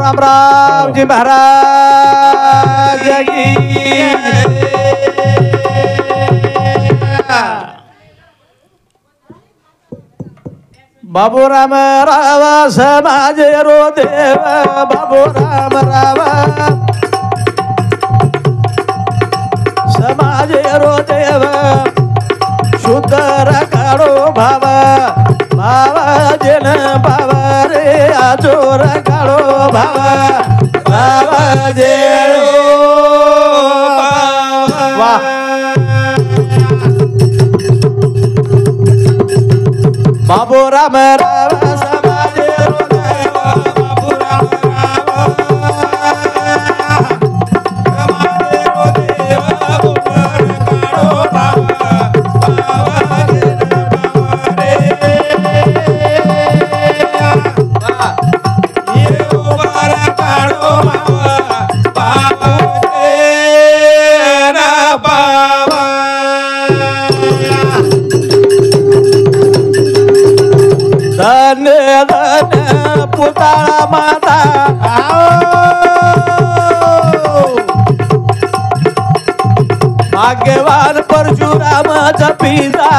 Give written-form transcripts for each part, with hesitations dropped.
राम राम जी महाराज की बाबू राम राव समाज रो देव बाबू राम राव समाज रो देव शुद्ध रकाडो भाव बाबा जन बाबा रे आजो रकाडो भाव बाबा जेरो वाह बाबू राम राव समाज रो देव बाबू राम राव समाज रो देव रकाडो भाव धन्य धन्य पुतळा माता भाग्यवान परशुरामाचा पिता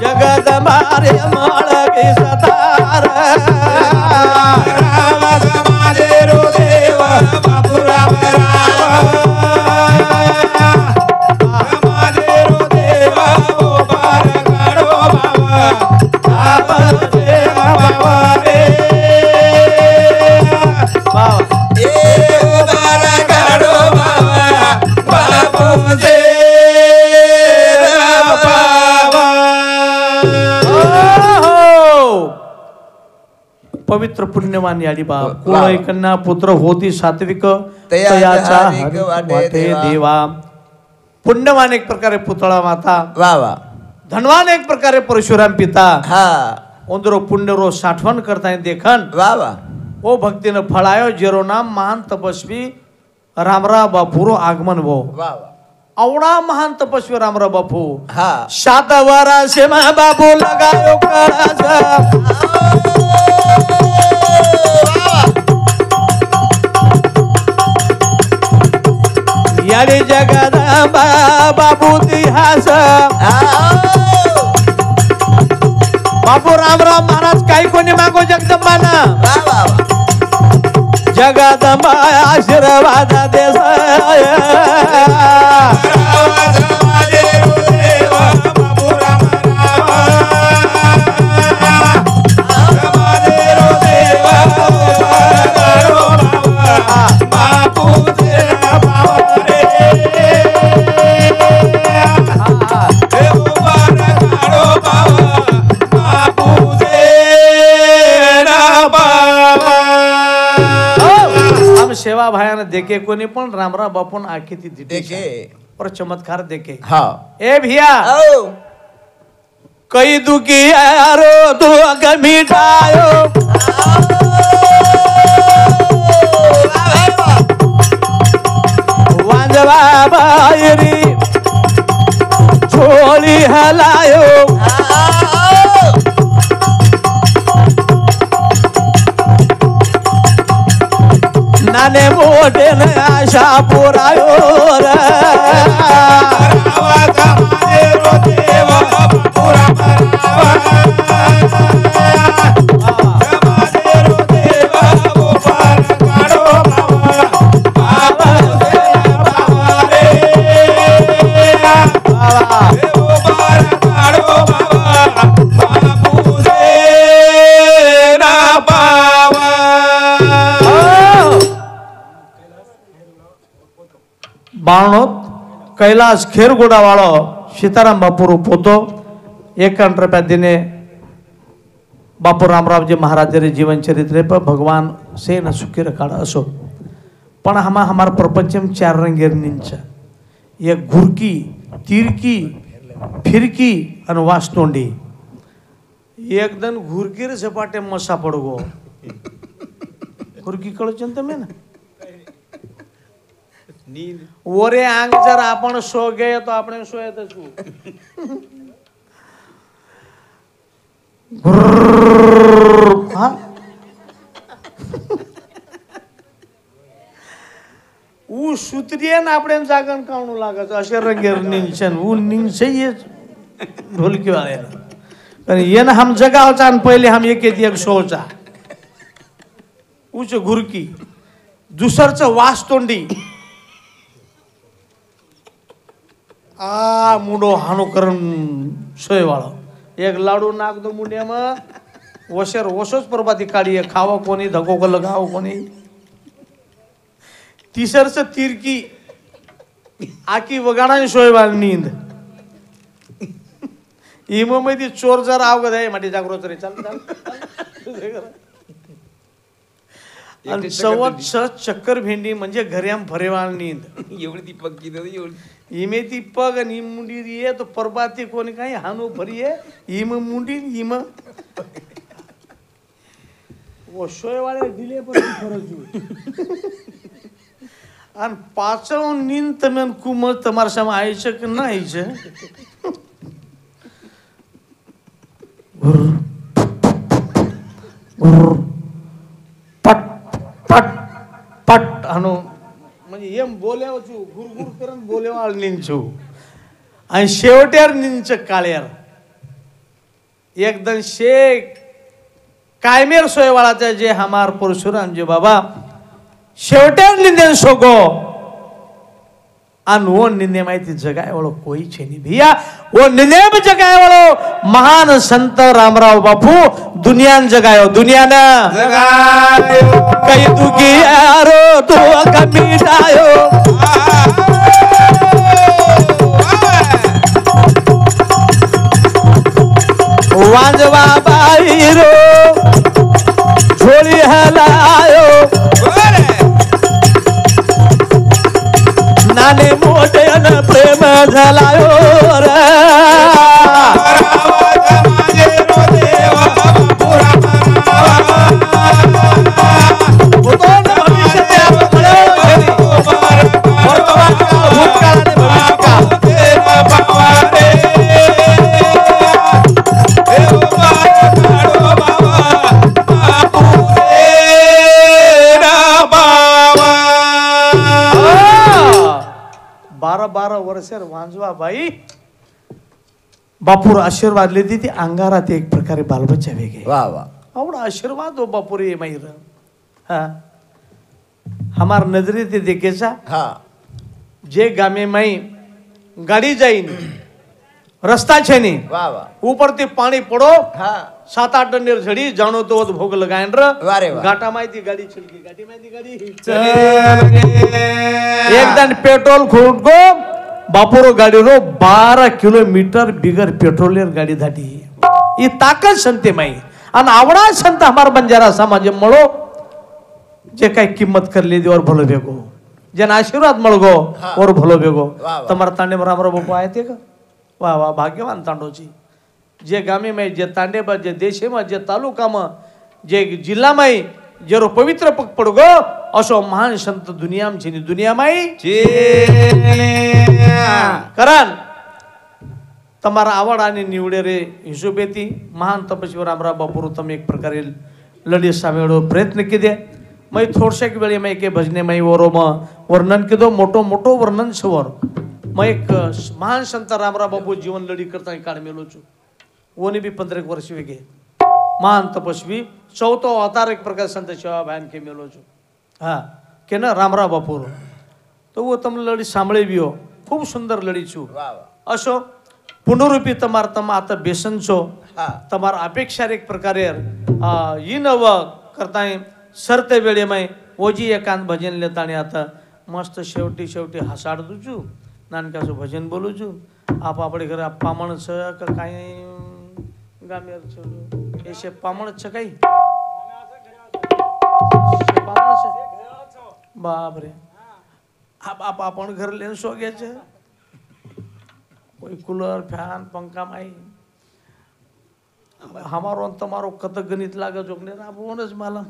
जगद मारे माळगी सतार राम समाजे रो देव बाबू राम राव समाजे रो देव बाबा पवित्र पुण्यवान याडी बाप कोळी कन्या पुत्र होती सात्विक तयाचा वाटे देवा पुण्यवान एक प्रकारे पुतळा माता वा वा धनवान एक प्रकारे परशुराम पिता हा ओंदरो पुण्य रो साठवण करता देखन वा वा ओ भक्तीनं फळायो जेरो नाम महान तपस्वी रामराव बापू रो आगमन वो वा वा आवडा महान तपस्वी रामराव बापू हा 7 वर्षे मा बाबू लगायो कराज यारी जगदंबा बाबू इतिहास बाबू रामराव महाराज काही कोणी मागो जगदंबाना जगदंबा आशीर्वाद देस सेवा भायाने देखे कोणी पण रामराव बापून आखी ती देखे पर चमत्कार देखे हा ए भिया कई दुखी यारो तू मिठायो वांजवा बायरी छोली हलायो नाने मोठे न आशा पुरायो बाळनोत कैलास खेरगोडा वाळो सीताराम बापू रूप होतो 51 रुपया दिने बापू रामरावजी महाराज रे जीवन चरित्र पर भगवान से न सुखी रखाड़ा असो पण हमार प्रपंच में 4 रंगेर निंचा एक घुरकी तिरकी फिरकी आणि वास्तोंडी एकदम घुरकीर सपाटे मसा पडगो घुरकी कळचन तमे ना ओरे आंग जर आपण सो गए तो આપણે સોય તો છું હા सूत्रिये ना આપણે જાગણ કાણું લાગે છે અશેર રંગેર નિંશન હું નિંશે ये ढोलकी वाले आणि ये ना हम जगावचा आणि पहिले हम एक शोचा उच घुरकी दुसरचं वास तोंडी आ मुडो हानो करण सोय वाळो एक लाडू नाक दो मुंड्याમાં वशर वशोच परबाती काढी खावा कोणी धको लगाव कोणी तिसरचं तिरकी आकी वगाणा सोय वाळ नींद इमो मध्ये चोर जर अवघड आहे माटी जागृत रे चाल आणि सवत चक्कर भेंडी म्हणजे घर्याम भरेवाळ नींद एवढी ती पक्की एवढी इमे ती पग आणि मुंडी ये तो परबाती कोणी काही हानो भरिये इम मुंडी इम वो सोय वाले दिले पर फरक आणि पाचव नींद तमेन कुमल તમારા સામે આવી છે કે ના આવી છે पट पट पट हानो म्हणजे एम बोल्याव छु गुरगुर करून बोलेवाळ निंचू आणि शेवट्यार निंच काळ्यार एकदम शेख कायमेर सोयवाळाचा जे हमार परशुराम जे बाबा शेवट्यार निंदेन सोगो अन वो निंदे माहिती जगाय वालो कोई छे नहीं भैया वो निंदे में जगाय वालो महान संत रामराव बापू दुनिया जगायो दुनिया ना जगायो कई दुखी यारो तो कमी जायो वांजवा बाईरो झोली हलायो नाने मोठे न प्रेम झालायो रे बारा वर्षार वांजवा बाई बापूर आशीर्वाद लेती ती अंगारात एक प्रकारे बालबच्चा वेगे वाह वाह आवडा आशीर्वाद हो बापूर ये माहिर हाँ हमार नजरे ते देखेचा हाँ जे गामे माई गाड़ी जाइन रस्ता छे नहीं वाह वाह ऊपर ते पानी पड़ो हाँ 7-8 डंडेर झड़ी जानो तो भोग लगायन र वारे वाह घाटा माहिती गाड़ी छिड़की घाटी माहिती गाड़ी एक दिन पेट्रोल खोट गो बापुरो गाड़ी रो 12 किलोमीटर बिगर पेट्रोलियर गाड़ी धाटी ये ताकत संते माई आणि आवडा संत हमार बंजारा समाज मळो जे काही किंमत करली दी और भलो बेगो जन आशीर्वाद मळगो और भलो बेगो तमार तांडे रामराव बापू आहे ते का वाह वाह भाग्यवान तांडोची जे गामे में जे तांडे में जे देशे में जे तालुका में जे जिल्हा में जे पवित्र पग पडगो असो महान संत दुनिया में छे दुनिया में कारण तमारा आवड आणि निवडे रे हिशोबेती महान तपस्वी रामराव बापू તમે एक प्रकारे लढी सामेडो प्रयत्न किदे मैं थोडशा वेळे मैं के भजने मैं वरो में वर्णन किदो मोटो मोटो वर्णन छवर मैं एक महान संत रामराव बापू जीवन लढी करता काळ मेलो छु वोनी भी 15 वर्ष वेगे महान तपस्वी चौथो अवतार एक प्रकार संत सेवा बहन के मेलो छु हाँ के ना रामराव बापू तो वो तम लढी सांभळे बियो खूब सुंदर लढी छु असो पुनरुपी तमार तमा आता बेसन छो तमार अपेक्षा एक प्रकारे ई नव करता सरते वेळे में ओजी एकांत भजन लेतानी आता मस्त शेवटी शेवटी हसाड दूचू नानकाचं भजन बोलू छू आप आपले घरे पामण छ का काय गामेर छ एसे पामण छ काही बाप रे आप आपण घर लेन सो गया छ कोई कूलर फैन पंखा माई हमारो तमारो कत गणित लागे जोगने राबवणच मला